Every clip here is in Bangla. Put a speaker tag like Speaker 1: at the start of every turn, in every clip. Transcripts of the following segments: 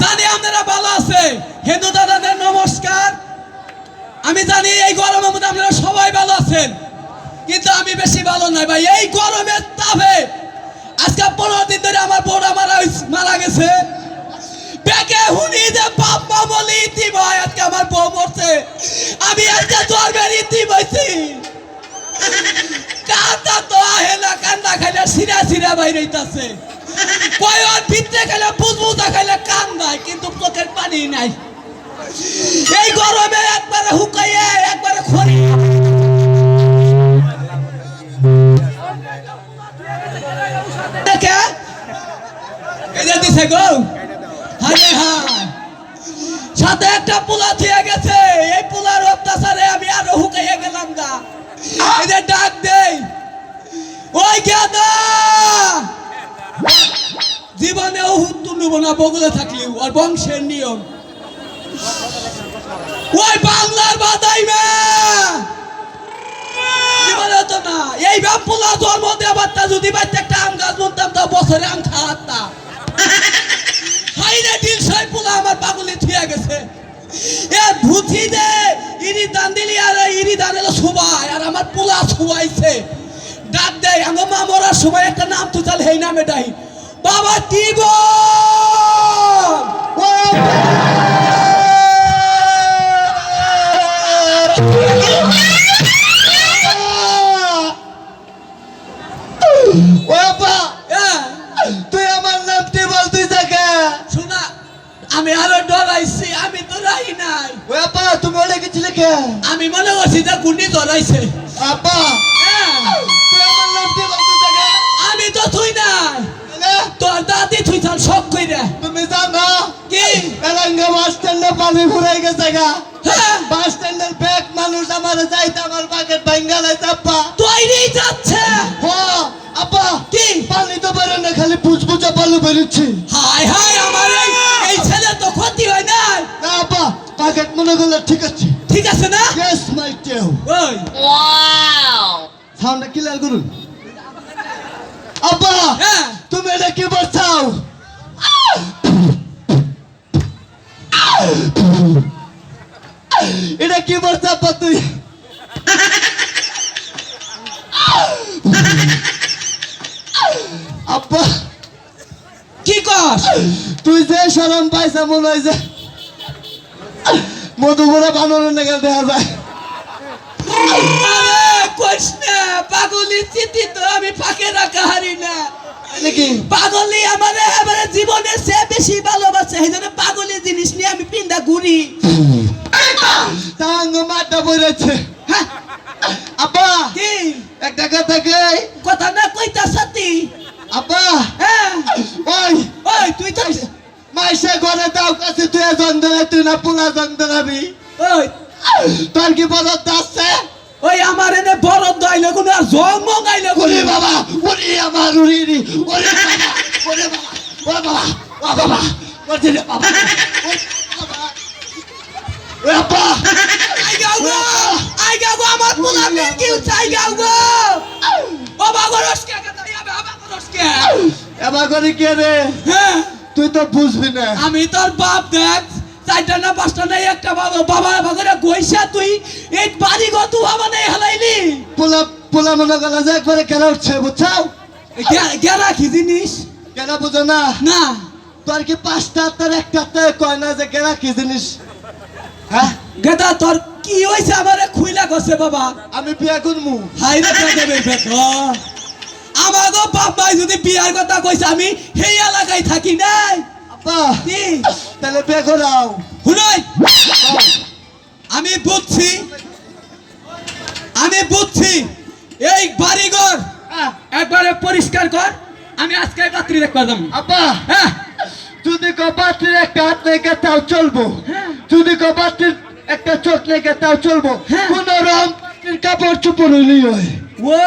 Speaker 1: জানি আপনারা ভালো আছে। হিন্দু দাদাদের নমস্কার। আমি জানি এই গরমের মধ্যে আপনারা সবাই ভালো আছেন, কিন্তু আমি বেশি ভালো নাই ভাই। এই গরমের তাপে আজকে 15 দিন ধরে আমার বউরা মারা গেছে। বেকে হুনি যে বাপ মা বলি ইতি ভাই, আজকে আমার বউ মরছে। আমি আজকে জন্মের ইতি বইছি। কান্দা তো আহে না, কান্দা খাইলে সিরা সিরা বাইরে হইতাছে। কয়র ভিতরে খাইলে বুজবুজা খাইলে কান্দায়, কিন্তু চোখের পানি নাই। এই গরমে একবারে হুকাইয়ে একবারে খড়ি দেখে এদের দিছে গো। হায় হায়, সাথে একটা পোলা থিয়ে গেছে। এই পোলার অত্যাচারে আমি আরো হুকাইয়ে গেলাম গা। এদের ডাক দেই, ওই গেদা জীবনেও হুত্তু নেব না বগলে থাকলেও, আর বংশের নিয়ম। ওই বাংলার বাদাই মে জীবনে তো না। এই বাপুলা জন্ম দেবারটা যদি বাইতে একটা আম গাছ বলতাম তা বছরে আম খাওয়াতাম। হাইরে দিল সাই পোলা আমার পাগলে থিয়া গেছে। এ ভুথি দে ইরি দান দিলি আর ইরি দান এলো সবাই, আর আমার পোলা ছুয়াইছে। ডাক দেয় আমার মা মরার সময় একটা নাম তো চাল হেই নামে ডাই বাবা টিব।
Speaker 2: তুই আমার নামটি বলতে থাকে
Speaker 1: শোনা, আমি আরো ডরাইছি, আমি তো রাই নাই।
Speaker 2: বাবা তুমি ওলে গেছিলে কে?
Speaker 1: আমি মনে করছি যে গুন্ডি ধরাইছে।
Speaker 2: আপা তুই আমার নামটি বলতে থাকে।
Speaker 1: আমি তো থুই নাই, তোর দাদি থুই থাল শখ কইরা।
Speaker 2: তুমি জানো
Speaker 1: কি
Speaker 2: এলাঙ্গা বাস স্ট্যান্ডে পানি ফুরাই গেছে গা।
Speaker 1: হ্যাঁ,
Speaker 2: বাস স্ট্যান্ডের ব্যাগ মানুষ আমার যাইতে আমার বাকেট ভাঙ্গা লাইছে আপা।
Speaker 1: তৈরি যাচ্ছে।
Speaker 2: হ আপা
Speaker 1: কি
Speaker 2: পানি তো বেরো না, খালি পুচপুচা পালু বেরোচ্ছে।
Speaker 1: হায় হায়, আমার এই ছেলে তো ক্ষতি হয় নাই।
Speaker 2: না আপা বাকেট মনে করলে ঠিক আছে।
Speaker 1: ঠিক আছে না?
Speaker 2: ইয়েস মাই টেও।
Speaker 1: ওই
Speaker 2: সাউন্ডটা ক্লিয়ার করুন। আপা
Speaker 1: হ্যাঁ,
Speaker 2: তুমি এটা কি বলছাও? এটা কি বলছ আপা তুই? আপা
Speaker 1: কি কস?
Speaker 2: তুই যে শরম পাইছা মনে হয় যে মধুপুরা বানরের নাগাল দেখা যায়।
Speaker 1: আরে কইস না, পাগলি চিঠি তো আমি ফাঁকে রাখা হারি না।
Speaker 2: নাকি
Speaker 1: পাগলি আমার এবারে জীবনে সে বেশি ভালোবাসে, এই জন্য পাগলি জিনিস নিয়ে আমি পিন্দা ঘুরি।
Speaker 2: টাঙ্গ মাটা বইরেছে।
Speaker 1: হ্যাঁ,
Speaker 2: আপা
Speaker 1: কি
Speaker 2: একটা কথা কই।
Speaker 1: কথা না কইতা সাথী।
Speaker 2: আপা
Speaker 1: হ্যাঁ,
Speaker 2: ওই
Speaker 1: ওই তুই তো
Speaker 2: মাইসে ঘরে দাও কাছে তুই যন্ত্রণা তুই না পোলা যন্ত্রণাবি।
Speaker 1: ওই
Speaker 2: তোর কি বলদ আছে?
Speaker 1: ওই আমার এনে বরদ আইলো কোন আর জন্ম গাইলো কোন।
Speaker 2: ওরে বাবা ওরে আমার ওরে রে ওরে বাবা ওরে বাবা ওরে বাবা ও বাবা ওরে রে বাবা ওরে আপা
Speaker 1: আই গাও গো, আই গাও গো, আমার পোলা মেয়ে কি চাই গাও গো। ও বাগরস কে কথা যাবে, বাগরস কে।
Speaker 2: এবার করে কে রে?
Speaker 1: হ্যাঁ,
Speaker 2: তুই তো বুঝবি না।
Speaker 1: আমি তোর বাপ দেখ, চারটা না পাঁচটা নাই একটা বাবা বাবা বাগরে গইসা তুই এই বাড়ি গো তুই বাবা নাই হালাইলি।
Speaker 2: পোলা পোলা মনে গেল যে একবারে কেনা উঠছে বুঝছাও?
Speaker 1: গেরা কি জিনিস
Speaker 2: কেনা বুঝো না?
Speaker 1: না?
Speaker 2: তোর কি পাঁচটা তার একটা কয় না যে কেনা কি জিনিস? হ্যাঁ
Speaker 1: গেদা তোর কি হইছে আমারে খুইলা গছে বাবা।
Speaker 2: আমি বিয়া করমু।
Speaker 1: হাই রে দেবে বেত আমাগো বাপ ভাই যদি বিয়ার কথা কইছে, আমি সেই এলাকায় থাকি নাই।
Speaker 2: আপা
Speaker 1: কি
Speaker 2: তাহলে বিয়া করাও।
Speaker 1: হুনাই, আমি বুঝছি, আমি বুঝছি। এই বাড়িঘর একবারে পরিষ্কার কর, আমি আজকে রাত্রি দেখবা যাম।
Speaker 2: আপা
Speaker 1: হ্যাঁ,
Speaker 2: যদি কপাটির একটা হাত নেই তাও চলবো, যদি কপাটির একটা চোখ নেই তাও চলবো,
Speaker 1: হ্যাঁ।
Speaker 2: কোন রকম কাপড় চুপড় হইলেই হয়।
Speaker 1: ও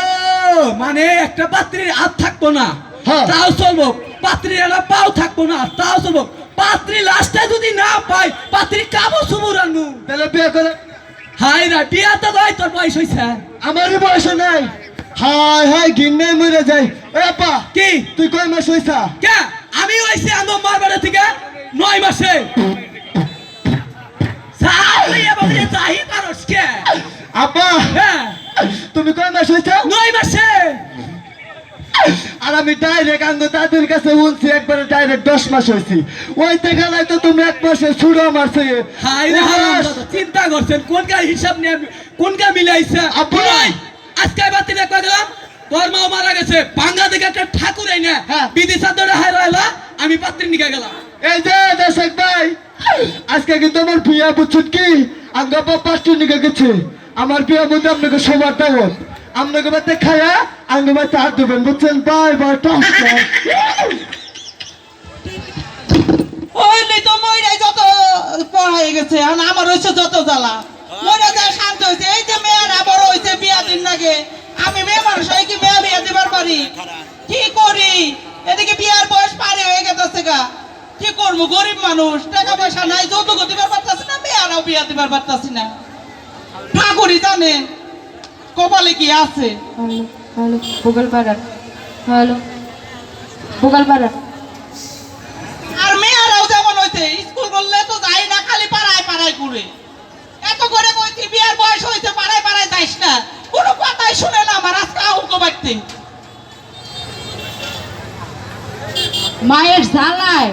Speaker 1: মানে একটা পাত্রীর হাত থাকবো না
Speaker 2: হ্যাঁ।
Speaker 1: তাও চলবো, পাত্রীর একটা পাও থাকবো না তাও চলবো, পাত্রী লাস্টে যদি না পাই পাত্রী কাবো সুমুরানু।
Speaker 2: তাহলে বিয়ে করে।
Speaker 1: হাই রা, বিয়া তো ভাই তোর বয়স হইছে।
Speaker 2: আমারই বয়স নাই। হাই হাই ঘিন্নে মরে যাই। ওই আপা
Speaker 1: কি
Speaker 2: তুই কয় মাস হইছা?
Speaker 1: কে? আমি হইছি আমার মার বাড়ি থেকে 9 মাসে সাই এবং এ যাই পারস কে
Speaker 2: আব্বা
Speaker 1: হ্যাঁ
Speaker 2: তুমি কয় মাস হয়েছে
Speaker 1: 9 মাসে
Speaker 2: আর আমি ডাইরেক্ট আঙ্গ তাদের কাছে বলছি একবারে ডাইরেক্ট 10 মাস হয়েছি ওই দেখালাই তো তুমি 1 মাসে ছুড়ো মারছে
Speaker 1: হাই রে হারামজাদা চিন্তা করছেন কোনটা হিসাব নিয়ে কোনটা মিলাইছে
Speaker 2: আব্বা।
Speaker 1: ভাই আজকে বাতি দেখবা গেলাম তোর মা মারা গেছে ভাঙ্গা দিকে একটা ঠাকুর আই না
Speaker 2: হ্যাঁ।
Speaker 1: বিদিশা ধরে হাই রইলা আমি পাত্রী নিকে গেলাম
Speaker 2: এই যে দর্শক ভাই আজকে কিন্তু আমার বিয়া বুঝছেন কি আঙ্গ বাবা পাঁচটি নিকে গেছে আমার বিয়া মধ্যে আপনাকে সবার দাওয়াত আপনাকে বাড়িতে খায়া আঙ্গ বাড়িতে হাত দেবেন বুঝছেন বাই বাই টস্টার
Speaker 3: ওইলি তো মইরাই যত পড়াই গেছে আর আমার হইছে যত জ্বালা মইরা যায় শান্ত হইছে এই যে মেয়েরা বড় হইছে বিয়া দিন লাগে আমি মেয়ে মানুষ হয়ে কি মেয়ে বিয়া দিবার পারি কি করি এদিকে বিয়ার বয়স পারে হয়ে গেছে গা কি করবো গরিব মানুষ টাকা পয়সা নাই যৌতুক দিবার পারতাছি না মেয়েরাও বিয়া দিবার পারতাছি না ঠাকুরই জানে কপালে কি আছে
Speaker 4: হ্যালো হ্যালো ভোগালপাড়া হ্যালো ভোগালপাড়া
Speaker 3: আর মেয়েরাও যেমন হইছে স্কুল করলে তো যাই না খালি পাড়ায় পাড়ায় ঘুরে এত করে কইছি বিয়ার বয়স হইছে পাড়ায় পাড়ায় যাইস না কোনো কথাই শুনে না আমার আজকে আউকো বাড়তে
Speaker 4: মায়ের জ্বালায়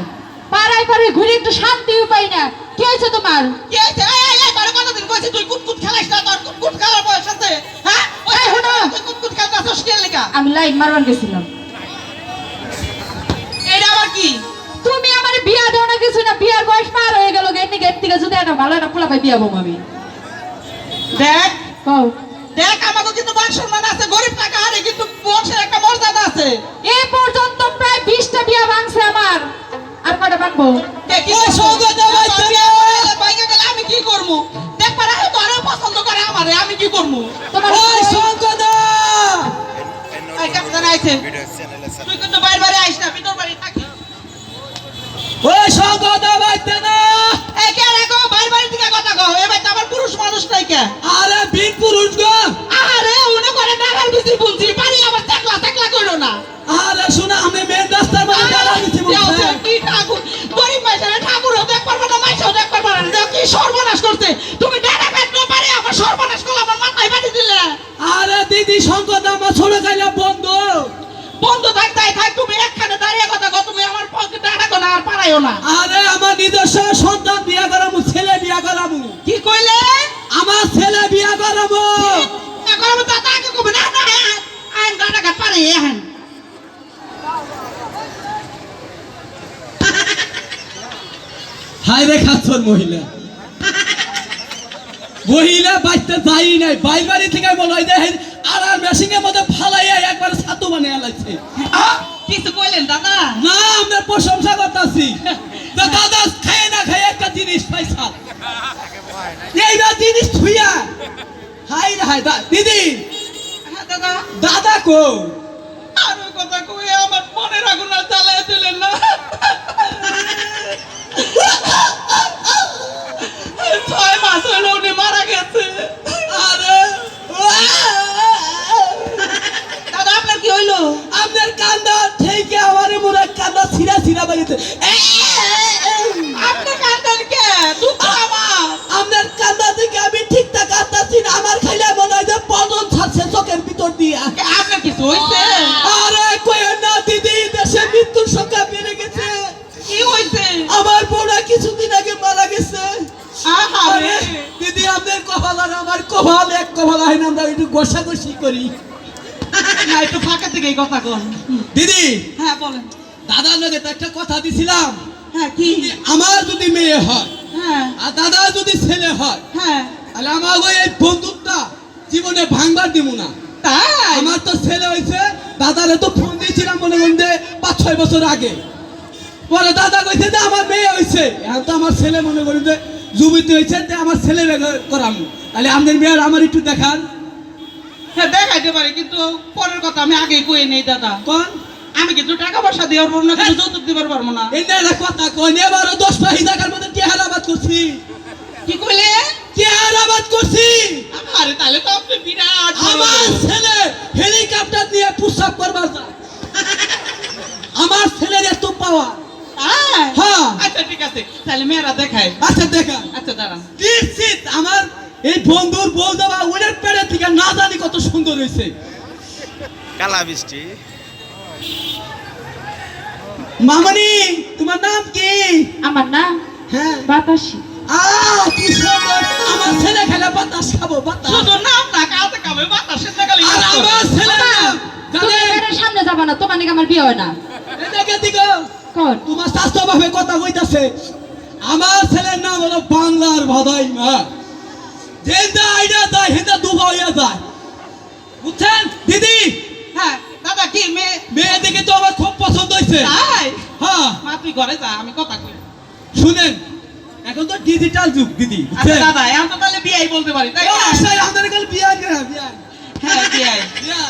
Speaker 4: পাড়ায় পাড়ায় ঘুরে একটু শান্তিও পাই না কি হয়েছে তোমার
Speaker 3: কি হইছে এই তোর কতদিন কইছি তুই কুতকুত খেলাইস না তোর কুতকুত খেলার বয়স আছে হ্যাঁ
Speaker 4: এই শোনো।
Speaker 3: তুই কুতকুত খেলতাছস কি লেগা
Speaker 4: আমি লাইন মারবার গেছিলাম
Speaker 3: এইটা আবার কি
Speaker 4: তুমি আমার বিয়া দাও না কিছু না বিয়ার বয়স পার হয়ে গেল গেটনি গেট থেকে যদি একটা ভালো একটা পোলা পাই বিয়া বম আমি
Speaker 3: দেখ
Speaker 4: কও
Speaker 3: দেখ আমাকে কিন্তু মান সম্মান আছে গরিব টাকা হারে কিন্তু বংশের একটা মর্যাদা আছে
Speaker 4: এ পর্যন্ত প্রায় 20টা বিয়া ভাঙছে আমার আর কয়টা ভাঙবো
Speaker 3: কে কি
Speaker 1: ওই সৌগত ভাই তুমি
Speaker 3: বাইকে গেলে আমি কি করবো দেখ পারা হয়তো আরো পছন্দ করে আমারে আমি কি করবো
Speaker 4: তোমার
Speaker 1: ওই শঙ্কদা
Speaker 3: এই ক্যাপ্টেন আইছে তুই কিন্তু বাইরে বাইরে আইস না ভিতর বাড়ি থাকি
Speaker 1: ওই শঙ্কদা বাইতে না
Speaker 3: এই কে রাখো বাইরে বাড়ি থেকে কথা কও এবার তো আমার পুরুষ মানুষ নাই কে
Speaker 1: আরে বীর পুরুষ গো
Speaker 3: আরে উনি করে টাকার বেশি বুঝছি পারি আবার টাকলা টাকলা কইরো না
Speaker 1: আরে শোনা আমি মেন রাস্তার মধ্যে দাঁড়া গেছি বলছে
Speaker 3: কি ঠাকুর গরিব মাইসের ঠাকুরও দেখ পারবে না মাইসেও দেখ পারবে না দেখ কি সর্বনাশ করতে তুমি টাকা পেটনো পারে আমার সর্বনাশ করলে আমার মাথায় বাড়ি দিলে
Speaker 1: আরে দিদি শঙ্কদা আমার ছোট গাইলা বন্ধ
Speaker 3: বন্ধু থাক তাই থাক তুমি একখানে দাঁড়িয়ে কথা কও তুমি আমার পক্ষে টাকা কোনা আর পারাইও না
Speaker 1: আরে আমার নিজস্ব সন্তান বিয়া করামু ছেলে বিয়া করামু
Speaker 3: কি কইলে
Speaker 1: আমার ছেলে বিয়া করামু
Speaker 3: এখন আমি দাদা আগে কবে না না আইন দাদা কাট পারে এখন
Speaker 1: হাই রে খাচ্ছর মহিলা মহিলা বাইতে যাই নাই বাইর বাড়ি থেকে মনে হয় যে আর মেশিনের মধ্যে ফালাইয়া একবার ছাতু বানিয়ে লাগছে
Speaker 3: কিছু কইলেন দাদা
Speaker 1: না আমরা প্রশংসা করতেছি দাদা খায় না খায় একটা জিনিস পাইছা এইটা জিনিস থুইয়া হাই রে হাই দিদি
Speaker 3: হ্যাঁ দাদা
Speaker 1: দাদা কো
Speaker 3: আর ওই কথা কই আমার মনের আগুন আর জ্বালায় দিলেন না 6 মাস হলো উনি মারা গেছে
Speaker 1: আরে
Speaker 3: দাদা আপনার কি হইলো
Speaker 1: আপনার কান্দা থেকে আমার মনে কান্দা ছিঁড়া ছিঁড়া বাড়িতে
Speaker 3: আপনি কাঁদেন কে দুঃখ আমার
Speaker 1: আপনার কান্দা থেকে আমি ঠিকঠাক কাঁদতাছি না আমার খাইলে মনে হয় যে পদন ছাড়ছে চোখের ভিতর দিয়া
Speaker 3: আপনার কিছু হইছে
Speaker 1: আরে কই না দিদি দেশে মৃত্যুর সংখ্যা বেড়ে গেছে
Speaker 3: কি হইছে
Speaker 1: আমার বউরা কিছুদিন আগে মারা গেছে
Speaker 3: আহারে
Speaker 1: আরে দিদি আপনার কপাল আর আমার কপাল এক কপাল হয় না আমরা একটু গোসাগোসি করি
Speaker 3: না একটু ফাঁকা থেকে এই কথা কন
Speaker 1: দিদি
Speaker 3: হ্যাঁ বলেন
Speaker 1: দাদার লগে তো একটা কথা দিছিলাম
Speaker 3: হ্যাঁ কি
Speaker 1: আমার যদি মেয়ে হয়
Speaker 3: হ্যাঁ
Speaker 1: আর দাদা যদি ছেলে হয়
Speaker 3: হ্যাঁ
Speaker 1: তাহলে আমার ওই এই বন্ধুত্বটা জীবনে ভাঙবার দিব না
Speaker 3: তাই
Speaker 1: আমার তো ছেলে হয়েছে দাদারে তো ফোন দিয়েছিলাম মনে করেন যে 5-6 বছর আগে পরে দাদা কইছে যে আমার মেয়ে হয়েছে এখন তো আমার ছেলে মনে করেন যে যুবতী হয়েছে যে আমার ছেলে করাম তাহলে আমাদের মেয়ের আমার একটু দেখান
Speaker 3: হ্যাঁ দেখাইতে পারি কিন্তু পরের কথা আমি আগেই কই নেই দাদা
Speaker 1: কোন
Speaker 3: আমি কিন্তু টাকা পয়সা দেওয়ার পারবো না কিন্তু যৌতুক দিবার পারবো না
Speaker 1: এই না কথা কোন এবারও 10 টাকার মধ্যে টেহারাবাদ করছি
Speaker 3: কি কইলে
Speaker 1: টেহারাবাদ করছি
Speaker 3: আরে তাহলে তো আপনি বিরাট
Speaker 1: আমার ছেলে হেলিকপ্টার নিয়ে প্রস্তাব করবার যায় আমার ছেলের এত পাওয়া
Speaker 3: হ্যাঁ
Speaker 1: হ্যাঁ
Speaker 3: আচ্ছা আচ্ছা ঠিক আছে তাহলে মেয়েরা দেখায়
Speaker 1: আচ্ছা দেখা
Speaker 3: আচ্ছা দাঁড়ান
Speaker 1: নিশ্চিত আমার এই বন্ধুর বউ দেওয়া ওদের পেটে থেকে না জানি কত সুন্দর হয়েছে।
Speaker 5: কালা বৃষ্টি
Speaker 1: মামনি তোমার নাম কি?
Speaker 4: আমার না
Speaker 1: হ্যাঁ
Speaker 4: বাতাসি।
Speaker 1: কি সুন্দর, আমার ছেলে খেলে বাতাস খাবো বাতাস।
Speaker 3: শুধু নাম না কালকে খাবে বাতাসের নাগালি
Speaker 1: আর আমার ছেলে না,
Speaker 4: তুমি
Speaker 1: জানেন?
Speaker 4: বেটার সামনে যাবা না, তোমার নাকি আমার বিয়ে হয় না।
Speaker 1: এদিকে দিগো,
Speaker 4: কোন
Speaker 1: তোমার স্বাস্থ্য ভাবে কথা কইতাছে। আমার ছেলের নাম হলো বাংলার ভাদাই মা। যেন্দা আইডা যায় হেন্দা দুবা হইয়া যায়, বুঝছেন দিদি?
Speaker 3: হ্যাঁ দাদা কি মেয়ে
Speaker 1: মেয়ে দেখে তো আমার খুব পছন্দ হয়েছে।
Speaker 3: তাই
Speaker 1: হ্যাঁ
Speaker 3: মা তুই ঘরে যা আমি কথা কই
Speaker 1: শুনেন, এখন তো ডিজিটাল যুগ দিদি,
Speaker 3: আচ্ছা
Speaker 1: বুঝছেন?
Speaker 3: দাদা এখন তো তাহলে বিয়াই বলতে পারি তাই
Speaker 1: এই
Speaker 3: না?
Speaker 1: আশায় আমাদের কাছে বিয়া না বিয়া
Speaker 3: হ্যাঁ বিয়াই
Speaker 1: বিয়া।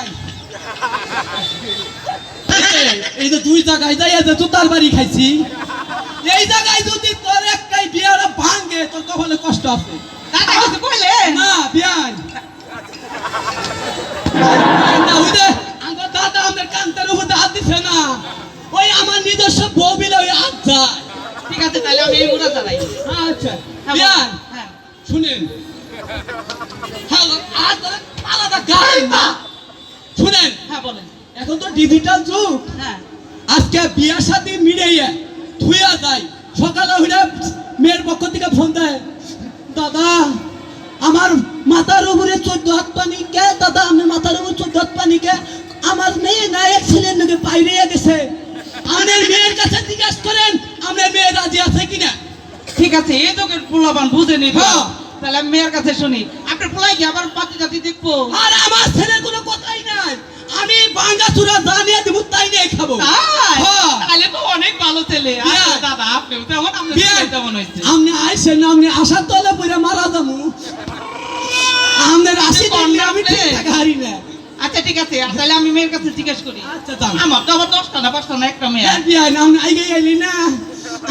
Speaker 1: এই যে দুই জায়গায় যাই আছে জুতার বাড়ি খাইছি, এই জায়গায় যদি তোর একটাই বিয়ারা ভাঙে তোর কখনো কষ্ট আছে
Speaker 3: দাদা কিছু কইলে
Speaker 1: না বিয়ান। না ওই যে আমার দাদা আমাদের কান্তার উপর হাত দিছে না, ওই আমার নিজস্ব বউ বিলে ওই হাত যায়।
Speaker 3: ঠিক আছে তাহলে আমি এই মুড়া দাঁড়াই
Speaker 1: আচ্ছা
Speaker 3: হ্যাঁ,
Speaker 1: বিয়ান
Speaker 3: হ্যাঁ
Speaker 1: শুনেন, হ্যালো আর আলাদা গাড়ি না, শুনেন
Speaker 3: হ্যাঁ বলেন
Speaker 1: এখন তো ডিজিটাল যুগ।
Speaker 3: হ্যাঁ
Speaker 1: আজকে বিয়ার সাথে মিলাইয়া ধুইয়া যায়, সকালে হইলে মেয়ের পক্ষ থেকে ফোন দেয়, দাদা আমার মাথার উপরে 14 হাত পানি কে, দাদা আমার মাথার উপরে 14 হাত পানি কে, আমার মেয়ে না এক ছেলের নাকি বাইরে গেছে, আমাদের মেয়ের কাছে জিজ্ঞাসা করেন আমার মেয়ে রাজি আছে কিনা।
Speaker 3: ঠিক আছে এই তোকে পোলাবান বুঝে নিব
Speaker 1: হ্যাঁ।
Speaker 3: তাহলে আমি মেয়ের কাছে শুনি আপনার পোলাই কি আবার পাতি জাতি দেখবো
Speaker 1: আর আমার ছেলে কোনো কথাই নাই, আমি বাঙ্গা চূড়া জানিয়ে দিব তাই নিয়ে খাবো।
Speaker 3: তাই
Speaker 1: হ্যাঁ।
Speaker 3: তাহলে তো অনেক ভালো ছেলে
Speaker 1: বিয়া।
Speaker 3: আচ্ছা দাদা আপনি তেমন আপনার
Speaker 1: বিয়া।
Speaker 3: ছেলে তেমন হয়েছে
Speaker 1: আমনে আইসেন না, আমনে আসার তলে পড়ে মারা যাবো, আমনের আসি দেখলে আমি ঠিকঠাক হারি না।
Speaker 3: আচ্ছা ঠিক আছে তাহলে আমি মেয়ের কাছে জিজ্ঞেস করি
Speaker 1: আচ্ছা যান।
Speaker 3: আমার তো আবার 10টা না 5টা না একটা মেয়ে
Speaker 1: হ্যাঁ বিয়াই না, আমনে আইগে আইলি না,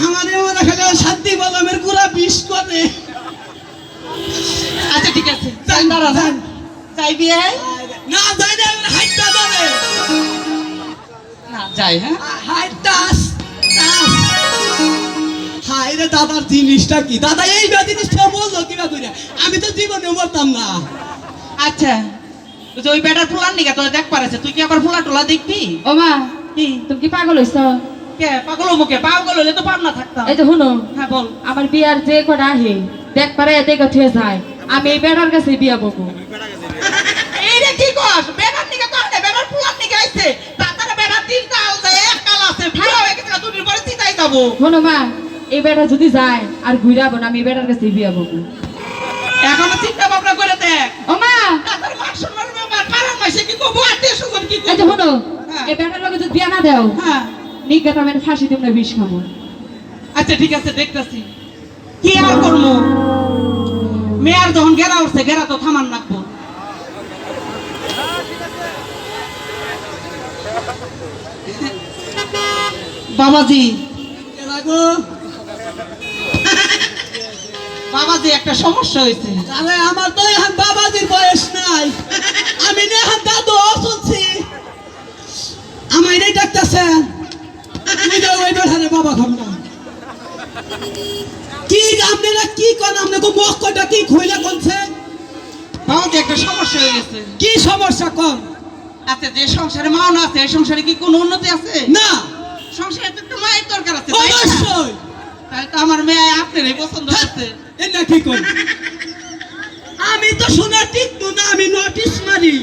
Speaker 1: আমার এমন খালি শান্তি বলমের গুড়া বিষ করে।
Speaker 3: আচ্ছা ঠিক আছে
Speaker 1: যান,
Speaker 3: দাঁড়া
Speaker 1: যান।
Speaker 3: যাই বিয়ে
Speaker 1: না যাই না, হাইটটা যাবে,
Speaker 3: না যাই হ্যাঁ
Speaker 1: হাইটাস হাই রে দাদার জিনিসটা কি, দাদা এই জিনিসটা বললো কিবা কইরা, আমি তো জীবনে বলতাম না।
Speaker 3: আচ্ছা ওই যে ওই বেটার ফুলার নিকা তোর দেখ পারেছে তুই কি আবার ফুলা টোলা দেখবি
Speaker 4: ও মা,
Speaker 3: কি
Speaker 4: তুমি কি পাগল হইছ?
Speaker 3: কে পাগল মুখে পাগল হলে তো পার না থাকতাম
Speaker 4: এই যে শুনো,
Speaker 3: হ্যাঁ বল
Speaker 4: আমার বিয়ার যে কটা আহে দেখ পারে দেখে থুয়ে যায়, আমি এই বেটার কাছে বিয়া বকবো।
Speaker 3: এই রে কি কস বেটার নিকা তোর না বেটার ফুলার নিকা আইছে তাতারে বেটার তিনটা আলছে এক কাল আছে ফুলা হয়ে গেছে দুদিন পরে চিতাই যাবো
Speaker 4: শোনো মা, এই বেটা যদি যায় আর ঘুরাবো না, আমি এই বেটার কাছে বিয়া বকবো।
Speaker 3: এখনো চিন্তা ভাবনা করে দেখ
Speaker 4: ও মা,
Speaker 3: তাতার মান সম্মান ব্যাপার পাড়ার মাসে কি করবো আত্মীয় স্বজন কি
Speaker 4: এই যে
Speaker 3: করবো
Speaker 4: শোনো,
Speaker 3: হ্যাঁ।
Speaker 4: এই বেটার লগে যদি বিয়া না দেও,
Speaker 3: হ্যাঁ
Speaker 4: নিজ্ঞাত আমি ফাঁসি দিব না, বিষ খাবো।
Speaker 3: আচ্ছা ঠিক আছে দেখতাছি কি আর করবো মেয়ার যখন গেরা উঠছে গেরা তো থামান রাখবো বাবাজি
Speaker 1: লাগো
Speaker 3: বাবাজি একটা সমস্যা হয়েছে
Speaker 1: আরে আমার তো এখন বাবাজির বয়স নাই, আমি না এখন দাদু শুনছি, আমার এটাই ডাকতেছে ওই বেড়ারে বাবা খাম না কি, আপনারা কি কোন আপনাকে মুখ কটা কি খুইলা কোনছে,
Speaker 3: বাবাজি একটা সমস্যা হয়ে গেছে
Speaker 1: কি সমস্যা কম?
Speaker 3: আচ্ছা যে সংসারে মাওনা আছে এই সংসারে কি কোনো উন্নতি আছে
Speaker 1: না
Speaker 3: সংসারে তো একটা মায়ের দরকার আছে তাই না?
Speaker 1: অবশ্যই,
Speaker 3: তাই তো আমার মেয়ে আপনারই পছন্দ হচ্ছে
Speaker 1: এটা কি কই, আমি তো শোনা ঠিক না, আমি নোটিশ মারি।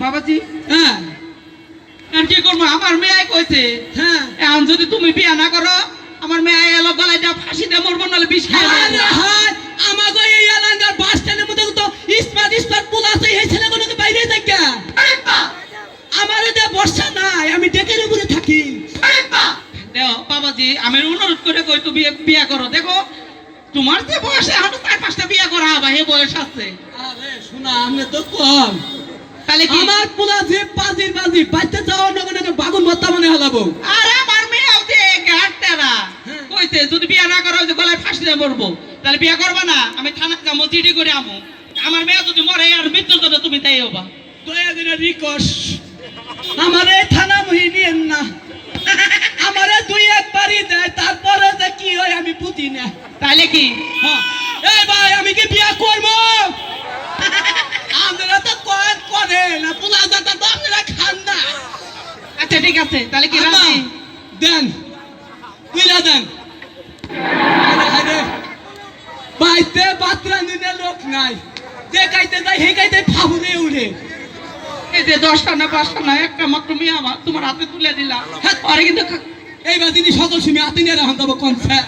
Speaker 3: বাবাজি
Speaker 1: হ্যাঁ
Speaker 3: আর কি করবো আমার মেয়ে কইছে
Speaker 1: হ্যাঁ
Speaker 3: এখন যদি তুমি বিয়া না করো আমার মেয়ে এলো গলায় যা ফাঁসি দিয়ে মরবো নাহলে বিষ খাই
Speaker 1: আরে হায়, আমাগো এই এলাকার বাস স্ট্যান্ডের মধ্যে তো ইস্পাত পুল আছে, এই ছেলেগুলোকে বাইরে দেখা আমার যে বর্ষা নাই, আমি ডেকের উপরে থাকি।
Speaker 3: দেখো বাবাজি আমি অনুরোধ করে কই তুমি বিয়া করো দেখো তোমার যে বয়সে এখন 4-5টা বিয়া করা হবে এই বয়স আছে
Speaker 1: আরে শোনা, আমি তো কম,
Speaker 3: তাহলে কি
Speaker 1: আমার পোলা যে পাজির বাজি বাইতে যাওয়ার নগে নগে বাগুন ভর্তা মানে হলাবো।
Speaker 3: আর আমার মেয়ে হচ্ছে গাড়তেরা কইছে যদি বিয়া না করো যে গলায় ফাঁসি দিয়ে মরবো তাহলে বিয়া করবা না আমি থানা যাবো চিঠি করে আমো আমার মেয়ে যদি মরে আর মৃত্যুর জন্য তুমি তাই হবা
Speaker 1: দয়া দিনে রিকোয়েস্ট, আমারে থানা মহি নিয়েন না, আমারে দুই একবারই
Speaker 3: কি
Speaker 1: হ্যাঁ এই ভাই আমি কি বিয়া করব আপনারা তো করে না পোলা দাদা তো আপনারা খান না
Speaker 3: আচ্ছা ঠিক আছে তাহলে কি
Speaker 1: আম্মা,
Speaker 3: রাজি
Speaker 1: দেন তুইলা দেন বাইতে বাতরা নিনে লোক নাই দেখাইতে যাই হেকাইতে ফাহুরে উড়ে
Speaker 3: এই যে 10টা না 5টা না একটা মাত্র মেয়ে আমার তোমার হাতে তুলে দিলাম আরে কিন্তু
Speaker 1: এইবার তিনি সকল সময় হাতে নিয়ে রাখুন তবে কনসে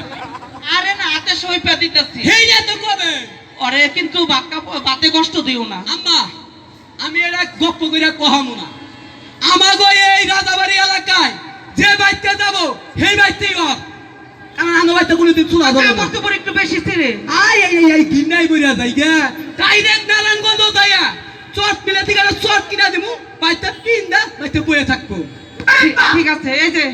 Speaker 3: আরে না হাতে সইপা দিতেছি
Speaker 1: হেইয়া তো কবে
Speaker 3: আরে কিন্তু বাতে কষ্ট দিও না
Speaker 1: আম্মা আমি এটা গপ্প করে কহামু না আমাগো এই রাজাবাড়ি এলাকায় যে বাইতে যাব সেই বাইতেই হক কারণ আনো বাইতে কোনোদিন চুলা ধরে না
Speaker 3: বক্তব্য একটু বেশি ছিরে
Speaker 1: আই দিন নাই বইরা যাই গে ডাইরেক্ট নারায়ণগঞ্জ যাইয়া চট মিলে থেকে চট কিনা দিমু বাইতে পিন্দা বাইতে বয়ে থাকবো
Speaker 3: ঠিক আছে এই যে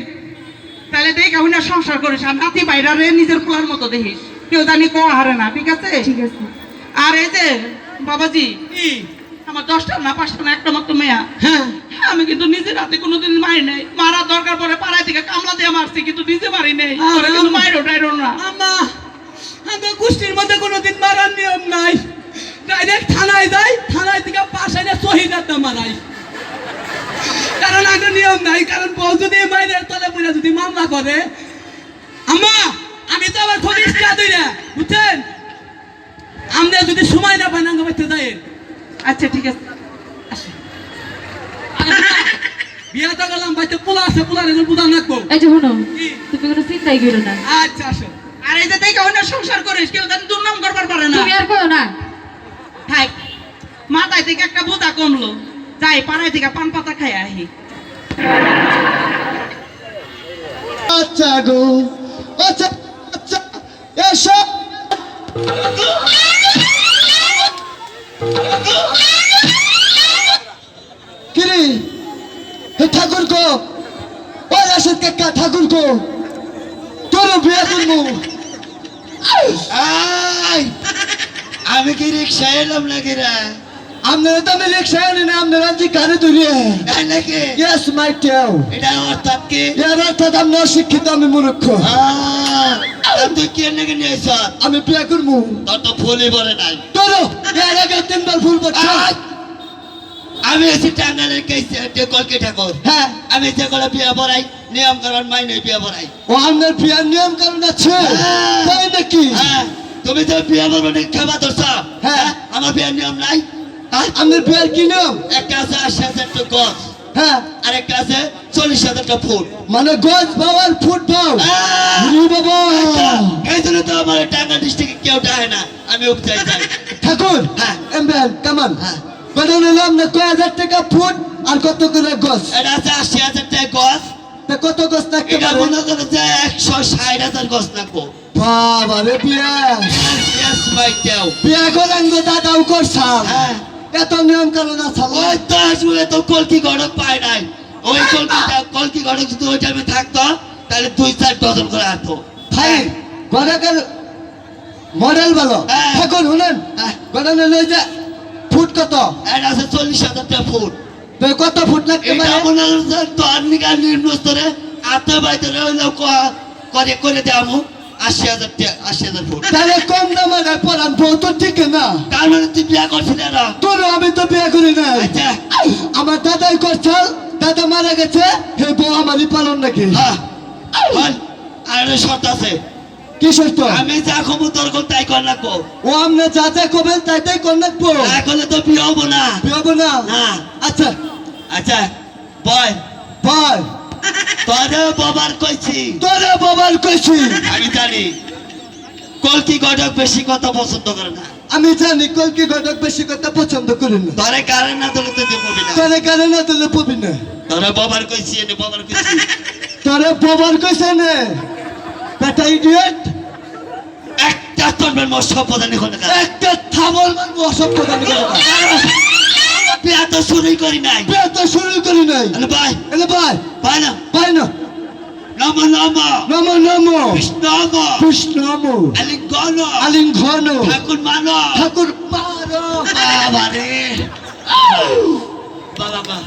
Speaker 3: তাহলে দেখ আমি না সংসার করিস আর নাতি বাইরে নিজের পোলার মতো দেখিস কেউ জানি কো হারে না ঠিক আছে ঠিক আছে আর এই যে বাবাজি
Speaker 1: কি
Speaker 3: আমার 10টা না 5টা না একটা মাত্র মেয়া
Speaker 1: হ্যাঁ
Speaker 3: আমি কিন্তু নিজের হাতে কোনোদিন মারি নাই মারা দরকার পরে পাড়ায় থেকে কামলা দিয়ে মারছি কিন্তু নিজে মারি নাই
Speaker 1: আরে
Speaker 3: কিন্তু মাইরো টাইরো না
Speaker 1: আম্মা আমি গোষ্ঠীর মধ্যে কোনোদিন মারার নিয়ম নাই ডাইরেক্ট থানায় যাই থানায় থেকে পাশে শহীদের নাম মারাই কারণ আগে নিয়ম নাই কারণ বউ যদি মাইনের তলে পড়ে যদি মামলা করে আম্মা আমি তো আবার খুব ইচ্ছা দিই না বুঝছেন আমরা যদি সময় না পাই না বাইতে যাই
Speaker 3: আচ্ছা ঠিক আছে
Speaker 1: বিয়া তো গেলাম বাইতে পোলা আছে পোলার এখন পূজা নাকবো
Speaker 4: এই যে শুনো
Speaker 1: কি?
Speaker 4: তুমি কোনো চিন্তাই করো না
Speaker 1: আচ্ছা আসো
Speaker 3: আর এই যে দেখে অন্য সংসার করিস কেউ জানি দুর্নাম করবার পারে না
Speaker 4: তুমি আর করো না
Speaker 3: থাক মাথায় থেকে একটা বোঝা কমলো যাই পাড়ায় থেকে পান পাতা খাই আহি
Speaker 2: আচ্ছা গো আচ্ছা আচ্ছা এসো কিরে হে ঠাকুর গো ওই আসে কাকা ঠাকুর গো তোর বিয়ে করবো
Speaker 6: আমি কি রিক্সা এলাম নাকি রে
Speaker 2: আপনারা তো আমি রিক্সায় আনি না আপনারা যে গাড়ি ধরিয়ে
Speaker 6: তাই নাকি
Speaker 2: ইয়েস মাই টেও
Speaker 6: এটা অর্থাৎ কি
Speaker 2: এর অর্থাৎ আমি অশিক্ষিত আমি মূর্খ
Speaker 6: তুই কে নাকি নিয়েছ
Speaker 2: আমি বিয়ে করবো
Speaker 6: তোর তো ফুলই বলে নাই
Speaker 2: তোর এর আগে তিনবার ভুল করছো
Speaker 6: আয়! আমি এসে টাঙ্গালের কেসে কলকে ঠাকুর
Speaker 2: হ্যাঁ
Speaker 6: আমি যে করে বিয়ে পড়াই নিয়ম করবার মাইনে বিয়ে পড়াই
Speaker 2: ও আপনার বিয়ের নিয়ম কারণ আছে
Speaker 6: হ্যাঁ।
Speaker 2: তাই নাকি
Speaker 6: হ্যাঁ তুমি তো বিয়ে পড়বো নাকি খাবার ধরছ
Speaker 2: হ্যাঁ।
Speaker 6: আমার বিয়ের নিয়ম নাই
Speaker 2: আপনার বিয়ের কি নিয়ম
Speaker 6: একটা আছে 80,000 গছ
Speaker 2: হ্যাঁ
Speaker 6: আর একটা আছে 40,000 ফুট
Speaker 2: মানে গজ পাওয়ার ফুট পাও রে বাবা
Speaker 6: এই জন্য তো আমার টাঙ্গা ডিস্ট্রিক্টে কেউ ডাহে না আমি উপচাই যাই
Speaker 2: ঠাকুর
Speaker 6: হ্যাঁ।
Speaker 2: এমবেল কামান
Speaker 6: হ্যাঁ।
Speaker 2: কত নিলাম না কয় হাজার টাকা ফুট আর কত করে গজ
Speaker 6: এটা আছে 80,000 টাকা গছ
Speaker 2: তা কত গজ থাকতে
Speaker 6: এটা
Speaker 2: পারে
Speaker 6: মনে করে যে 160,000 গছ লাগবো
Speaker 2: বাবা রে বিয়া
Speaker 6: Yes, my dear.
Speaker 2: বিয়া করেন গো দাদাও করছাম
Speaker 6: হ্যাঁ
Speaker 2: এত নিয়ম কারণ আছে
Speaker 6: ওই তো আসলে তো কলকি গড়ক পায় নাই ওই কলকি গড়ক যদি ওই টাইমে থাকতো তাহলে 2-4 ডজন করে আসতো
Speaker 2: ভাই গড়াকের মডেল ভালো
Speaker 6: হ্যাঁ।
Speaker 2: ঠাকুর শুনেন
Speaker 6: হ্যাঁ।
Speaker 2: গড়ানে লই যে ফুট কত
Speaker 6: এটা আছে 40,000 টাকা ফুট
Speaker 2: তো কত ফুট লাগতে
Speaker 6: এটা
Speaker 2: পারে
Speaker 6: মনে হচ্ছে তো আর্নিকার নিম্ন স্তরে আতে বাইতে হইলো করে করে দেবো 80,000 ফুট
Speaker 2: তাহলে কম দামের পড়ান বউ তো ঠিক না
Speaker 6: তার মানে তুই বিয়া করছিলি না
Speaker 2: তোর আমি তো বিয়ে করি নাই
Speaker 6: আচ্ছা
Speaker 2: আমার দাদাই করছে দাদা মারা গেছে হে বউ আমারই পালন নাকি
Speaker 6: হ্যাঁ হল আর একটা শর্ত আছে
Speaker 2: কি সত্য
Speaker 6: আমি যা খবর তোর কোন তাই কর লাগবো
Speaker 2: ও আমনে যা যা কবেন তাই তাই কর নাকবো
Speaker 6: এখন তো বিয়ে হবো না
Speaker 2: বিয়ে হবো না
Speaker 6: না
Speaker 2: আচ্ছা
Speaker 6: আচ্ছা বয়
Speaker 2: ভাই
Speaker 6: তোরে বাবার কইছি
Speaker 2: তোরে বাবার কইছি
Speaker 6: আমি জানি কলকি গডক বেশি কথা পছন্দ করে না
Speaker 2: আমি জানি কলকি ঘটক বেশি কথা পছন্দ করি না
Speaker 6: তোরে কারণ না তোরে তো দেবো না
Speaker 2: তোরে কারণে না দিলে পবি না
Speaker 6: তোরে বাবার কইছি এনে বাবার কইছি
Speaker 2: তোরে বাবার কইছে নে বেটা ইডিয়েট
Speaker 6: একটা তোর মোর সপদানি হলে না
Speaker 2: একটা থাবল মারবো অসভ্য জানি কথা
Speaker 6: বিয়া তো শুরুই করি নাই
Speaker 2: বিয়ে তো শুরু করি নাই
Speaker 6: আরে ভাই
Speaker 2: এলে ভাই
Speaker 6: ভাই না
Speaker 2: ভাই না
Speaker 6: নম নম
Speaker 2: নমো নমো
Speaker 6: নম
Speaker 2: কৃষ্ণ নমো
Speaker 6: আলি গণ
Speaker 2: আলিঙ্গন
Speaker 6: ঠাকুর মানো
Speaker 2: ঠাকুর পারো
Speaker 6: বাবা রে বাবা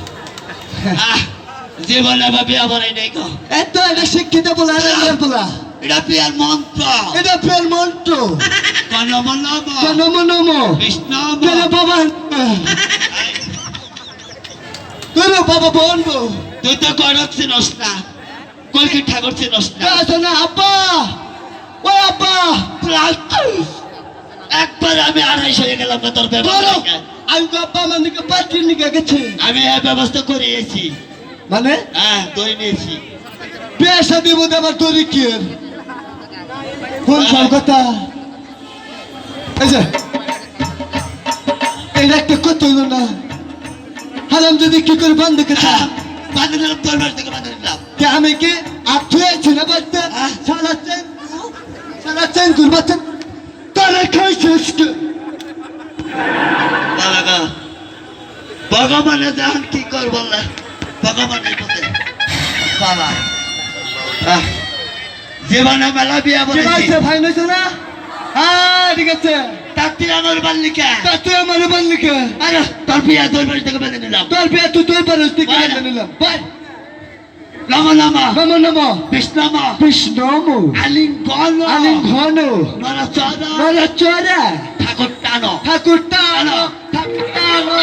Speaker 6: জীবনে বা বিয়া বলাই নাই গো
Speaker 2: এত এটা শিক্ষিত বলা আর বলা
Speaker 6: এটা বিয়ার মন্ত্র
Speaker 2: এটা ফের মন্ত্র
Speaker 6: নম
Speaker 2: নম নম
Speaker 6: বিষ্ণু
Speaker 2: তোরে বাবা তোরে বাবা বলবো
Speaker 6: তুই তো গড়ক চিনস না কলকি ঠাকুর চিনস না
Speaker 2: আসো না আব্বা ও আব্বা
Speaker 6: একবার আমি 250 হয়ে গেলাম না তোর
Speaker 2: ধরো
Speaker 6: ব্যবস্থা
Speaker 2: আমি আব্বা মানে পাত্রী নিকে গেছে
Speaker 6: আমি এই ব্যবস্থা করিয়েছি
Speaker 2: মানে
Speaker 6: হ্যাঁ ধরে নিয়েছি
Speaker 2: বিয়ে শাদী মধ্যে আবার তোর কি এর? কোন সব কথা এই যে এইটা একটা কথা হইল না হারাম যদি কি করে বন্ধ খেতা
Speaker 6: বাঁধে দিলাম তোর বাড়ি থেকে বাঁধে দিলাম
Speaker 2: কে আমি কি আঠুয়ে ছিল বাচ্চা সারা চেন করবাচ্চা তারা খাইছিস কি
Speaker 6: বাবা ভগবানে জান কি কর বললা ভগবানের পথে বাবা জীবনে মেলা বিয়া
Speaker 2: কি
Speaker 6: বলেছি
Speaker 2: হইছে ভাই নইছে না হ্যাঁ ঠিক আছে
Speaker 6: তাত্তি আমার বাল্লিকা
Speaker 2: তা তুই আমার বললি কে
Speaker 6: আরে তোর বিয়া তোর বাড়ি থেকে বেঁধে নিলাম
Speaker 2: তোর বিয়ে তুই পারিস তুই
Speaker 6: বাইরে।
Speaker 2: কেন নিলাম বাই
Speaker 6: নম নম
Speaker 2: নম নম
Speaker 6: বিষ্ণম
Speaker 2: কৃষ্ণম
Speaker 6: আলিঙ্গন
Speaker 2: আলিম ঘন
Speaker 6: নরচর
Speaker 2: নরা চরা
Speaker 6: ঠাকুর টানো
Speaker 2: ঠাকুর টানো ঠাকুর টানো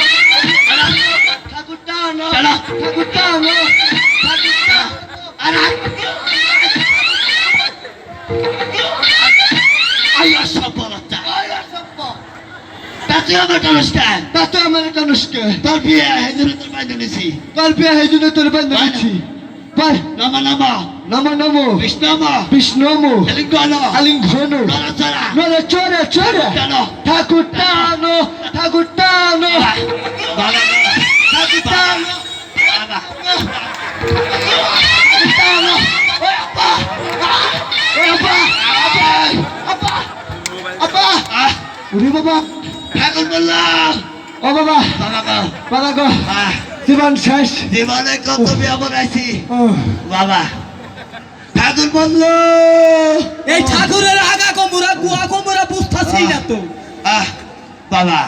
Speaker 2: ঠাকুর টানো
Speaker 6: চলো।
Speaker 2: ঠাকুর টানো ঠাকুর টানো
Speaker 6: আরে আইয়া সব বলতা তাত্তি আমার টানস্টান
Speaker 2: তা তো আমার কানুষকে
Speaker 6: তোর বিয়া হেজুরে তোর বাইরে নিছি
Speaker 2: তোর বিয়ে হয়ে জন্য তোর বান্ধব দিচ্ছি বাই
Speaker 6: নম নম
Speaker 2: নম নম
Speaker 6: বিষ্ণম
Speaker 2: বিষ্ণম
Speaker 6: আলিঙ্গন
Speaker 2: আলিম ঘন
Speaker 6: নরচর
Speaker 2: নরা চরা চরা
Speaker 6: টানো
Speaker 2: ঠাকুর টানো ঠাকুর টানো
Speaker 6: বাবা
Speaker 2: ঠাকুর টানো
Speaker 6: বাবা
Speaker 2: টানো ও আপা ও আপা আপা আপা ওরে বাবা
Speaker 6: ঠাকুর বললাম
Speaker 2: ও বাবা
Speaker 6: বাবা
Speaker 2: বাবা গো জীবন শেষ
Speaker 6: জীবনে কত বিয়া বনাইছি
Speaker 2: ও
Speaker 6: বাবা ঠাকুর বললো
Speaker 1: এই ঠাকুরের আগা কমুরা গুয়া কমুরা বুঝতাছি না তো
Speaker 6: বাবা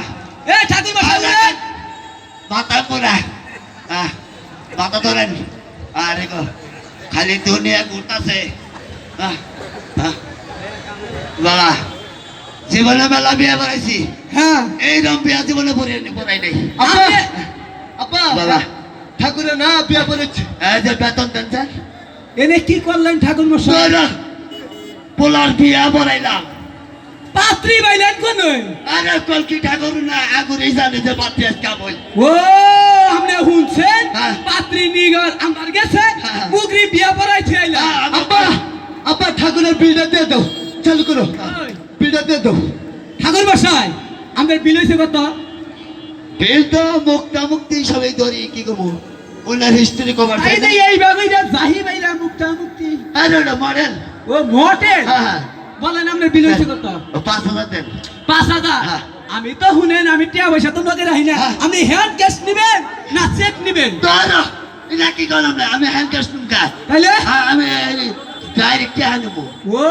Speaker 1: এই ঠাকুর মশাই উঠেন।
Speaker 6: মাথা পুরা মাথা ধরেন আরে গো খালি দুনিয়া ঘুরতাছে বাবা জীবনে মেলা বিয়া বনাইছি
Speaker 1: হ্যাঁ
Speaker 6: এইরকম বিয়া জীবনে বনাই নাই
Speaker 2: আপা
Speaker 1: আপনি-
Speaker 2: আপা
Speaker 6: বাবা
Speaker 2: ঠাকুরের না বিয়া করেছে
Speaker 6: এই যে বেতন দেন স্যার
Speaker 1: এনে কি করলেন ঠাকুর মশাই
Speaker 6: তোর পোলার বিয়া বনাইলাম
Speaker 1: পাত্রী বাইলেন কোন
Speaker 6: আরে কলকি ঠাকুর না আগুরি জানে যে বাতি আজকে বই
Speaker 1: ও আপনি শুনছেন
Speaker 6: হ্যাঁ।
Speaker 1: পাত্রী নিগর আমার গেছে
Speaker 6: হ্যাঁ।
Speaker 1: বুগরি বিয়া পড়াই থইলা
Speaker 2: আপা আপা ঠাকুরের বিলটা দিয়ে দাও চালু করো বিলটা দিয়ে দাও
Speaker 1: ঠাকুর মশাই আমাদের বিল হইছে কত
Speaker 6: বিল তো মুক্তি সবাই ধরি কি করবো ওনার হিস্ট্রি কভার
Speaker 1: এই যে এই বাবাইরা জাহি বাইরা মুক্তি
Speaker 6: আরে ওটা মডেল
Speaker 1: ও মোটে
Speaker 6: হ্যাঁ
Speaker 1: বলেন আমাদের বিল হইছে কত
Speaker 6: 5,000 দেন
Speaker 1: 5,000
Speaker 6: হ্যাঁ।
Speaker 1: আমি তো শুনেন আমি টিয়া পয়সা তো নগদ রাখি না
Speaker 6: হ্যাঁ।
Speaker 1: আপনি হ্যান্ড ক্যাশ নেবেন না চেক নেবেন
Speaker 6: তোর এটা কি করলাম না আমি হ্যান্ড ক্যাশ নুমকা
Speaker 1: তাইলে
Speaker 6: আমি ডাইরেক্ট কে আনবো
Speaker 1: ও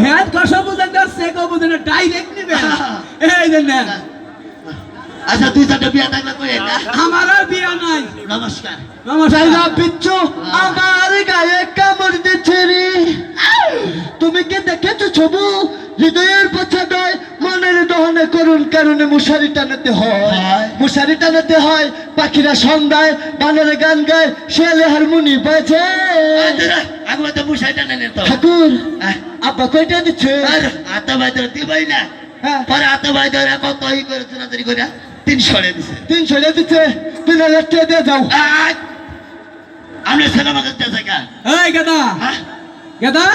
Speaker 1: হ্যান্ড ক্যাশ বুঝেন না চেক বুঝেন না ডাইরেক্ট নেবেন এই যে নেন
Speaker 6: আচ্ছা তুই তো বিয়া থাকলে কই না
Speaker 1: আমার আর বিয়া নাই
Speaker 6: নমস্কার
Speaker 1: নমস্কার
Speaker 2: চাইনা বিচ্ছু আমার গায়ে কামড় দিচ্ছে রে তুমি কি দেখেছো ছবু হৃদয়ের পছন্দায় মনের দহনে করুণ কারণে মশারি টানাতে হয়
Speaker 6: হয়।
Speaker 2: মশারি টানাতে হয় পাখিরা সন্ধ্যায় বানরে গান গায় শেয়ালে হারমোনি বাজে
Speaker 6: আমি তো মুশাইটা নেন তো
Speaker 2: ঠাকুর আব্বা কয়টা দিচ্ছে
Speaker 6: আর আতা ভাই ধরে দিবাই না
Speaker 2: হ্যাঁ
Speaker 6: পরে আতা ভাই ধরে কত ই করে তুনাতারি করে 300 দিছে
Speaker 2: 300 দিচ্ছে 3000 টাকা দিয়ে যাও
Speaker 6: আমরা ছেলে মাকে দেশে কা
Speaker 1: এই গাদা
Speaker 6: হ্যাঁ
Speaker 1: গাদা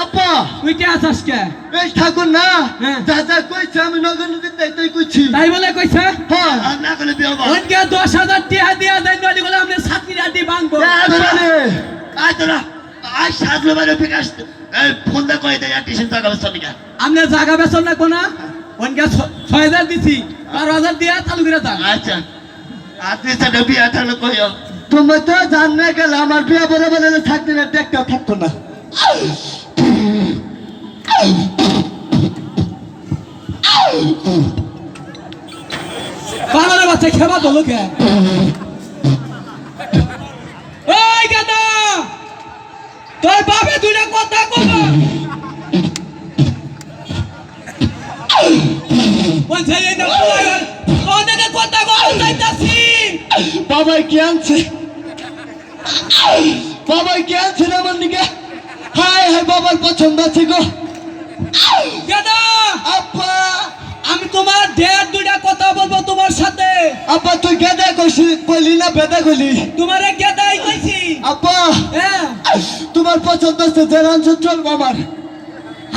Speaker 2: আব্বা
Speaker 1: তুই কে আছিস কে
Speaker 2: এই ঠাকুর না
Speaker 1: হ্যাঁ।
Speaker 2: যা যা কইছে আমি নগর নদীর তাই কইছি
Speaker 1: তাই বলে কইছে
Speaker 2: হ্যাঁ
Speaker 6: আর না করলে বিয়ে হবে
Speaker 1: ওনকে 10,000 টাকা দিয়া দেন নলি বলে আমরা ছাত্রী আদি বাংবো
Speaker 2: একবারে
Speaker 6: আয় তোরা আয় সাজলো বাইরে বিকাশ এই ফোন দা কই দেয় টিউশন টাকা ব্যস্ত নিকা
Speaker 1: আমরা জায়গা বেচন না কোনা ওনকে 6,000 দিছি 12,000 দিয়া চালু করে দাও
Speaker 6: আচ্ছা আপনি সেটা বিয়ে থাকলে কইও
Speaker 2: তুমি তো জানলে গেলে আমার বিয়ে বলে বলে থাকতে না দেখতে থাকতো না
Speaker 1: পাগলের বাচ্চা খেবা তো লোকে ওই গাদা তোর বাপে দুইটা কথা কব
Speaker 2: কি আনছে বাবা কি আনছে না আমার নিকে হায় হায় বাবার পছন্দ আছে গো
Speaker 1: গেদা
Speaker 2: আপা
Speaker 1: আমি তোমার ঢের দুইটা কথা বলবো তোমার সাথে।
Speaker 2: আপা তুই গেদা কইলি না বেদা কইলি
Speaker 1: তোমারে গেদাই কইছি।
Speaker 2: আপা
Speaker 1: হ্যাঁ
Speaker 2: তোমার পছন্দ আছে জেরান চল বাবার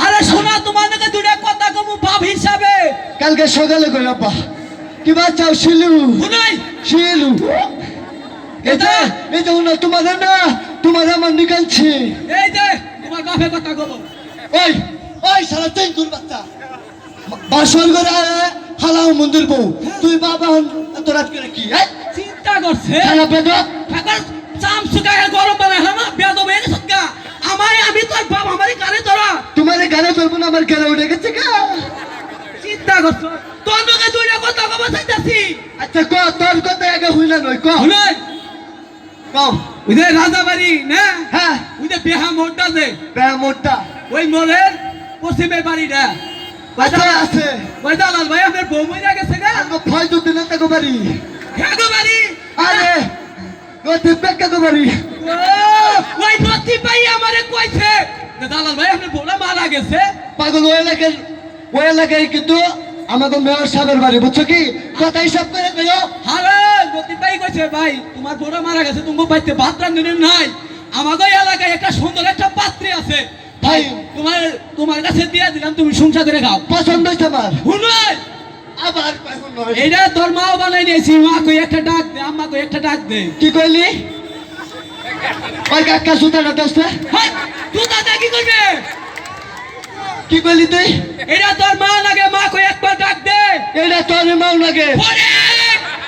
Speaker 1: আরে শোনা তোমার নাকি দুইটা কথা কমু বাপ হিসাবে।
Speaker 2: কালকে সকালে কই আপা কি বাচ্চাও শিলু
Speaker 1: শুনাই
Speaker 2: শিলু এটা এটা না তোমার আমার নিকালছি
Speaker 1: এই যে তোমার বাপের কথা কব।
Speaker 2: ওই ওই সারা তিন তোর বাচ্চা বাসর করে হালাও মন্দির বউ তুই বাবা এত রাত করে কি
Speaker 1: চিন্তা করছে
Speaker 2: খানা পেদ
Speaker 1: এখন চাম সুকায় গরম বানায় না বেদ বের সকা আমায় আমি তোর বাপ আমারই কানে ধরা
Speaker 2: তোমার গানে ধরবো না আমার গানে উঠে গেছে গা
Speaker 1: চিন্তা করছো তোর নাকি দুইটা কথা কব চাইতাছি।
Speaker 2: আচ্ছা ক তোর কথা আগে হইলা নয় ক
Speaker 1: শুনাই
Speaker 2: কম
Speaker 1: ওই যে রাজাবাড়ি না
Speaker 2: হ্যাঁ
Speaker 1: ওই যে বেহা মোড়টা যে
Speaker 2: মোটা
Speaker 1: ওই মোড়ের পশ্চিমের বাড়িটা
Speaker 2: আচ্ছা আছে
Speaker 1: ওই দালাল ভাই আপনার বউ মরে গেছে গা
Speaker 2: আমাকে ভয় তো দিলে তাকে বাড়ি
Speaker 1: হ্যাঁ গো বাড়ি
Speaker 2: আরে গতি বেকা গো বাড়ি
Speaker 1: ও, ওই নথি ভাই আমারে কইছে যে দালাল ভাই আপনার বউটা মারা গেছে।
Speaker 2: পাগল ওই এলাকায় কিন্তু আমাকে মেয়র সাহেবের বাড়ি বুঝছো কি কথা হিসাব করে কইও
Speaker 1: আরে নথি ভাই কইছে ভাই তোমার বউটা মারা গেছে তুমি বাইতে ভাত রান্ধুনি নাই আমাদের এলাকায় একটা সুন্দর একটা পাত্রী আছে ভাই তোমার তোমার কাছে দিয়ে দিলাম তুমি সংসার করে খাও।
Speaker 2: পছন্দ হয়েছে আমার
Speaker 1: শুনুন
Speaker 2: আবার পাগল নয়।
Speaker 1: এইটা তোর মাও বানাই নিয়েছি মা কই একটা ডাক দে আম্মা কই একটা ডাক দে।
Speaker 2: কি কইলি ওই কাকা সুতাটা দোস্ত
Speaker 1: হাই তুই দাদা কি করবে
Speaker 2: কি কইলি তুই
Speaker 1: এটা তোর মা লাগে মা কই একবার ডাক দে।
Speaker 2: এটা তোর মাও লাগে
Speaker 1: ওরে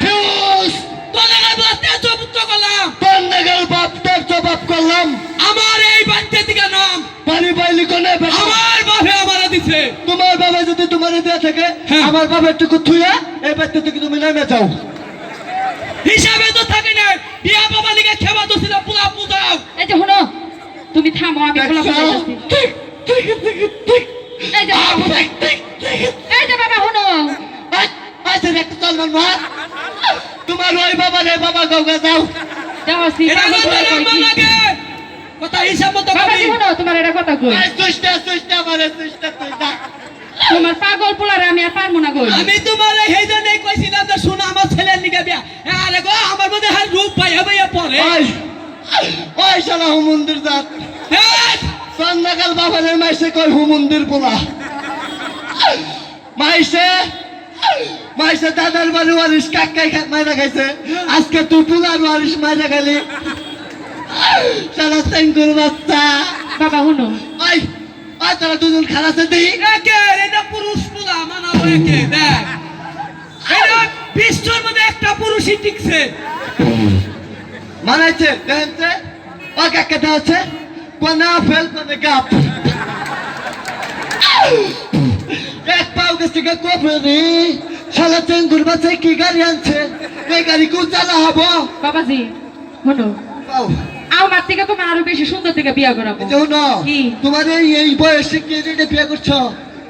Speaker 2: ফিউজ
Speaker 1: তোর লাগা বলতে চুপ করলাম
Speaker 2: তোর নাগাল বাপ তোর জবাব করলাম
Speaker 1: আমার এই বাচ্চা থেকে নাম
Speaker 2: পানি পাইলি কোনে
Speaker 1: আমার বাপে আমারে দিছে।
Speaker 2: তোমার বাবা যদি তোমার দেয়া থাকে
Speaker 1: হ্যাঁ।
Speaker 2: আমার বাবার টুকু থুয়া এই বাচ্চা থেকে তুমি নেমে যাও
Speaker 1: হিসাবে তো থাকে না বিয়া বাবা লিগে খেবা তো ছিল পুরা পূজাও।
Speaker 4: এই যে শুনো তুমি থামো আমি পোলা বলতেছি এই যে এই যে বাবা শুনো
Speaker 2: আচ্ছা একটা চল মা তোমার ওই বাবা রে বাবা গৌগা যাও
Speaker 4: যাও
Speaker 1: এটা
Speaker 4: সিটা
Speaker 1: তোর মা লাগে কথা হিসাব মতো
Speaker 4: বাবা
Speaker 1: কবি।
Speaker 4: শুনো তোমার এটা কথা কই
Speaker 2: সুষ্টা মারে সুষ্টা তুই না
Speaker 4: তোমার পাগল পোলারে আমি আর পারবো না কই
Speaker 1: আমি তোমার এই জন্যই কইছিলাম যে শোনো আমার ছেলের লিগে বিয়া আরে গো আমার মধ্যে হার রূপ পাই হবে পরে
Speaker 2: ওই ওই শালা হুমন্দির জাত
Speaker 1: এই,
Speaker 2: সন্ধ্যাকাল বাবারে মাইসে কই হুমন্দির পোলা মাইসে দাদার বাড়ি ওয়ারিস কাকাই মাইরা খাইছে আজকে তুই পোলার ওয়ারিস মাইরা খাইলি শালা সেঙ্গুর বাচ্চা
Speaker 4: বাবা শুনো
Speaker 2: ওই ওই তোরা দুজন খারাপে দিই
Speaker 1: একে এটা পুরুষ পুলা মানাবো একে দেখ এটা বিশ্বর মধ্যে একটা পুরুষই টিকছে।
Speaker 2: মানাইছে দেখছে ও কাকা দেওয়াছে কোনা ফেল কোনে গাপ এক পাও গেছে কে কোপরি শালা চেঙ্গুর বাচ্চা কি গাড়ি আনছে এই গাড়ি কো চালা হবো
Speaker 4: বাবাজি শুনো
Speaker 2: পাও
Speaker 4: আমার থেকে তোমার আরো বেশি সুন্দর থেকে বিয়া করাবো
Speaker 2: যাও না
Speaker 4: কি?
Speaker 2: তোমার এই বয়সে কি এটা বিয়ে করছো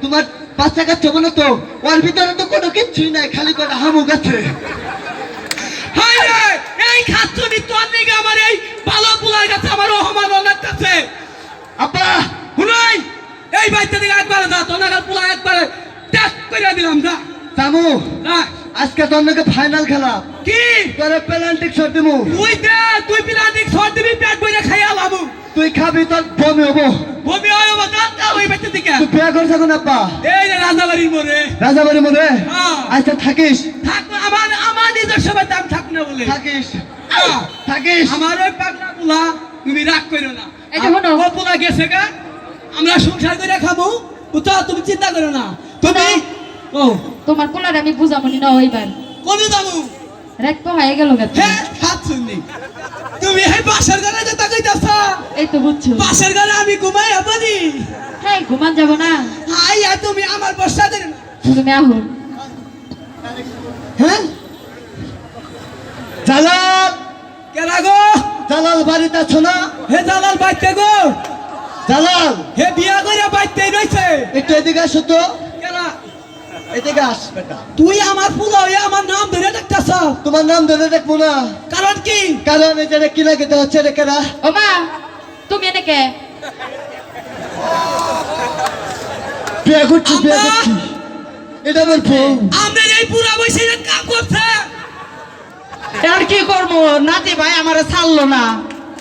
Speaker 2: তোমার বাচ্চা কাচ্চা বলো তো ওর ভিতরে তো কোনো কিছুই নাই খালি করে হামু গেছে
Speaker 1: হাই রে এই খাচ্ছনি তোর নিগে আমার এই ভালো পুলার কাছে আমার অহমান লাগতেছে।
Speaker 2: আপা
Speaker 1: শুনাই এই বাইতে দিকে একবারে যা তোর নাগাল পুলা একবারে ট্যাক করে দিলাম যা
Speaker 2: সামু
Speaker 1: না
Speaker 2: আজকে তোর নাকি ফাইনাল খেলা
Speaker 1: কি
Speaker 2: তোরে পেনাল্টি শট দিমু
Speaker 1: তুই দে তুই পিলান্দিক ছড় দিবি পেট বইরে খাইয়া লাবু
Speaker 2: তুই খাবি তোর বমি হবো
Speaker 1: বমি হয় বাবা যা ওই বাইতে দিকে
Speaker 2: তুই বিয়ে করছ কোন আপা
Speaker 1: এই যে রাজাবাড়ির মোড়ে
Speaker 2: রাজাবাড়ি মনে
Speaker 1: হ্যাঁ।
Speaker 2: আচ্ছা থাকিস
Speaker 1: থাক আমার নিজের সবাই দাম থাক না বলে
Speaker 2: থাকিস
Speaker 1: হ্যাঁ।
Speaker 2: থাকিস
Speaker 1: আমার ওই পাগলা পুলা তুমি রাগ করো না
Speaker 4: এই যে শোনো।
Speaker 1: ও পুলা গেছে গা আমরা সংসার করে খাবো তো তুমি চিন্তা করো না তুমি ও
Speaker 4: তোমার পোলারে আমি বুঝাবনি না ওইবার
Speaker 1: কোনে যাবো
Speaker 4: রাত তো হয়ে গেল গেছে
Speaker 1: হ্যাঁ হাত শুননি তুমি এই বাসার ঘরে যেতে কইতাছ
Speaker 4: এই তো বুঝছো
Speaker 1: বাসার ঘরে আমি ঘুমাই হবনি
Speaker 4: হ্যাঁ ঘুমান যাব না
Speaker 1: আইয়া তুমি আমার বর্ষা দেন
Speaker 4: তুমি আহো
Speaker 2: হ্যাঁ জালাল
Speaker 1: কেরা গো
Speaker 2: জালাল বাড়িতে আছো না
Speaker 1: হে জালাল বাইতে গো
Speaker 2: জালাল
Speaker 1: হে বিয়া কইরা বাইতে রইছে
Speaker 2: একটু এদিকে আসো তো
Speaker 1: কেরা
Speaker 2: এদিকে আস বেটা।
Speaker 1: তুই আমার পোলা হয়ে আমার নাম ধরে ডাকতেছ,
Speaker 2: তোমার নাম ধরে দেখবো না,
Speaker 1: কারণ কি?
Speaker 2: কারণ এই যে কি লাগে হচ্ছে রে কেরা।
Speaker 4: ও মা তুমি এনে কে?
Speaker 2: বিয়ে করছি, বিয়ে
Speaker 1: আম্মা!
Speaker 2: করছি। এটা আমার বউ।
Speaker 1: আমরা এই পুরা বয়সে এরকম কাম করছে,
Speaker 3: আর কি করবো, নাতি ভাই আমারে ছাড়লো না।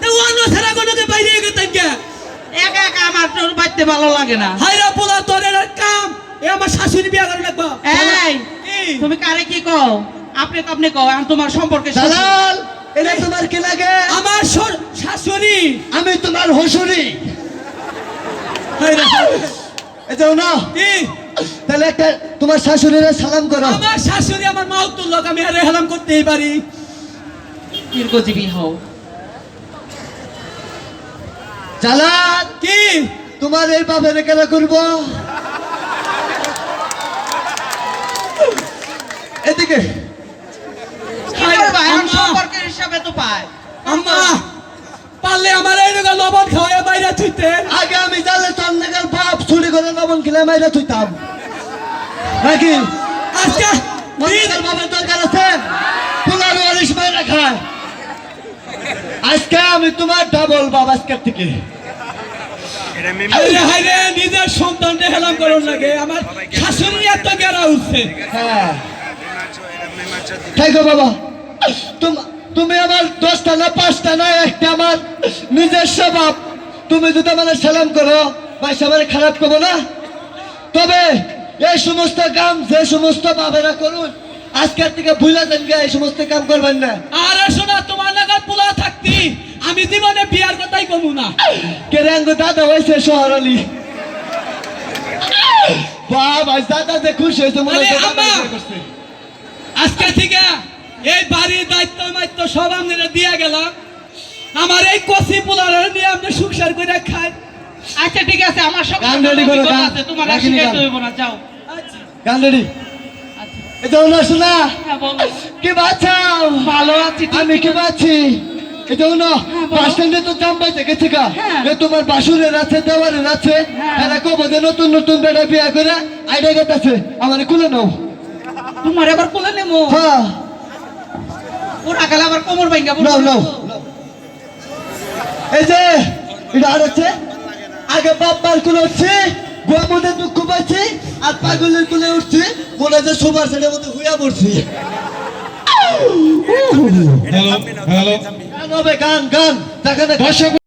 Speaker 1: তো অন্য ছেড়া কোনোকে বাইরে গেতেন কে?
Speaker 3: একা একা আমার তোর বাড়তে ভালো লাগে না।
Speaker 1: হাইরা পোলা তোর এর কাম, এ আমার শাশুড়ি বিয়া করে রাখবো।
Speaker 3: এই
Speaker 1: কি?
Speaker 3: তুমি কারে কি কও? আপনি কও, আমি তোমার সম্পর্কে
Speaker 2: দালাল, এটা তোমার কি লাগে?
Speaker 1: আমার শাশুড়ি।
Speaker 2: আমি তোমার হসুরি।
Speaker 1: হাইরা,
Speaker 2: এটাও না,
Speaker 1: কি?
Speaker 2: তাহলে একটা তোমার শাশুড়িরা সালাম করো।
Speaker 1: আমার শাশুড়ি আমার মাউতুর লোক, আমি আর হেলাম করতেই পারি।
Speaker 3: দীর্ঘজীবী হও।
Speaker 2: জালাল,
Speaker 1: কি?
Speaker 2: তোমার এই বাপের কেনা করবো? এদিকে
Speaker 3: কি করবা, এখন
Speaker 1: আম্মা!
Speaker 3: সম্পর্কের হিসাবে তো পায়।
Speaker 1: আম্মা, পারলে আমার এই রোগা লবণ খাওয়াই বাইরে থুইতে।
Speaker 2: আগে আমি জানলে তোর নাগাল বাপ চুরি করে লবণ খেলে মাইরা তুইতাম নাকি?
Speaker 1: আজকে
Speaker 2: মন্দিরের বাবার দরকার আছে, পোলার ওয়ারিশ মাইরা খায়। আজকে আমি তোমার ডাবল বাবা আজকের থেকে।
Speaker 5: এটা মিমি
Speaker 1: হাইরে হাইরে, নিজের সন্তানকে হেলাম করুন লাগে, আমার শাশুড়ি এত গেরা উঠছে।
Speaker 2: হ্যাঁ
Speaker 5: এটা মেমাচা
Speaker 2: তাই গো বাবা, তুমি আমার 10টা না 5টা না একটা আমার নিজস্ব বাপ। তুমি যদি আমার সালাম করো ভাই, সবাই খারাপ করবো না। তবে এই সমস্ত কাম যে সমস্ত বাবেরা করুন, আজকের থেকে ভুলে দেন গে, এই সমস্ত কাম করবেন না।
Speaker 1: আরে শোনা, তোমার লাগার পোলা থাকতি আমি জীবনে বিয়ার কথাই কমু না।
Speaker 2: কেরাঙ্গ দাদা হয়েছে শহর আলী। বাবা দাদা যে খুশি হয়েছে মনে হচ্ছে
Speaker 1: আরে
Speaker 2: দাদা
Speaker 1: আম্মা!
Speaker 2: বিয়ে করছে।
Speaker 1: আজকে থেকে এই বাড়ির দায়িত্ব মাইত্ব সব আমরা দিয়ে গেলাম। আমার এই কচি পোলার নিয়ে আমরা সংসার করে খাই।
Speaker 3: আচ্ছা ঠিক আছে, আমার সব
Speaker 2: গান ready করো, গান।
Speaker 3: আছে, তোমার আর
Speaker 2: রাখিনি
Speaker 3: শিখাইতে
Speaker 2: গান।
Speaker 3: হইব না, যাও।
Speaker 2: গান রেডি?
Speaker 3: আচ্ছা,
Speaker 2: এটা না শোনা
Speaker 3: হ্যাঁ বলো।
Speaker 2: কি বাঁচাও?
Speaker 3: ভালো আছি, ঠিক
Speaker 2: আমি কি বাঁচি? এটা না
Speaker 3: বলো।
Speaker 2: বাস স্ট্যান্ডে তো জাম পাইতে গেছে গা।
Speaker 3: হ্যাঁ।
Speaker 2: এ তোমার বাসুরের আছে, দেওয়ারের আছে,
Speaker 3: হ্যাঁ।
Speaker 2: এরা কব যে নতুন নতুন বেটা বিয়া করে আইডিয়া গেছে, আমার কুলে নাও।
Speaker 3: তোমার এবার কোলে নেমো,
Speaker 2: হ্যাঁ
Speaker 3: ওরা গেলে আবার কোমর ভাঙ্গা
Speaker 2: নাও নাও। এই যে এটা আর হচ্ছে, আগে বাপ্পার কুলে উঠছি, বুয়া মধ্যে দুঃখ পাচ্ছি, আর পাগলের কুলে উঠছি, মনে হচ্ছে সুপার সেটের মধ্যে হুইয়া পড়ছি।
Speaker 5: এটা থামবি না, থামবি, থামবি।
Speaker 2: গান হবে, গান গান, দেখা